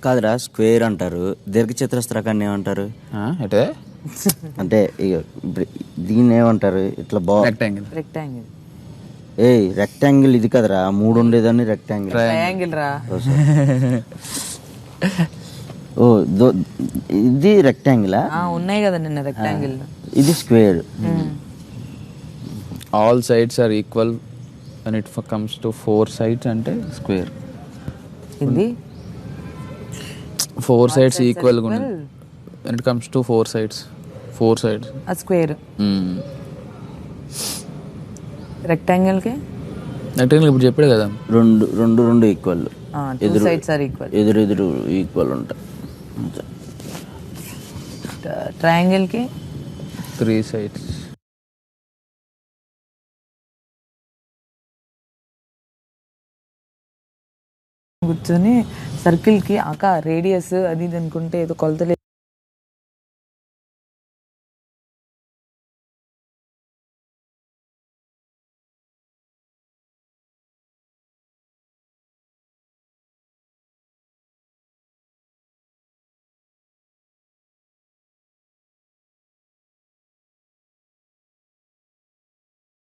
కాదురా, స్క్వేర్ అంటారు. దీర్ఘచతురస్రాకాన్ని ఏమంటారు? అంటే అంటే ఇక దీన్ని ఏమంటారు? ఇట్లా రెక్టాంగిల్. రెక్టాంగిల్. రెక్టాంగిల్ ఇది కదరా, 3 ఉండేదాన్ని రెక్టాంగిల్. ట్రయాంగిల్ రా. ఓ ఇది రెక్టాంగిలా? ఉన్నాయి కదా నిన్న రెక్టాంగిల్. ఇది square. All sides are equal when it comes to 4 sides అంటే స్క్వేర్. ఇది 4 sides ఈక్వల్ గా ఉంది when it comes to 4 sides. 4 sides ఆ స్క్వేర్. రెక్టాంగిల్ కి రెక్టాంగిల్ ఇప్పుడు చెప్పాడు కదా, రెండు equal. Two sides are equal. ఎదురు ఈక్వల్ ఉంటాయి. ట్రయాంగిల్ కి 3 sides. కూర్చొని సర్కిల్ కి రేడియస్ అది ఇది అనుకుంటే ఏదో కొలతలు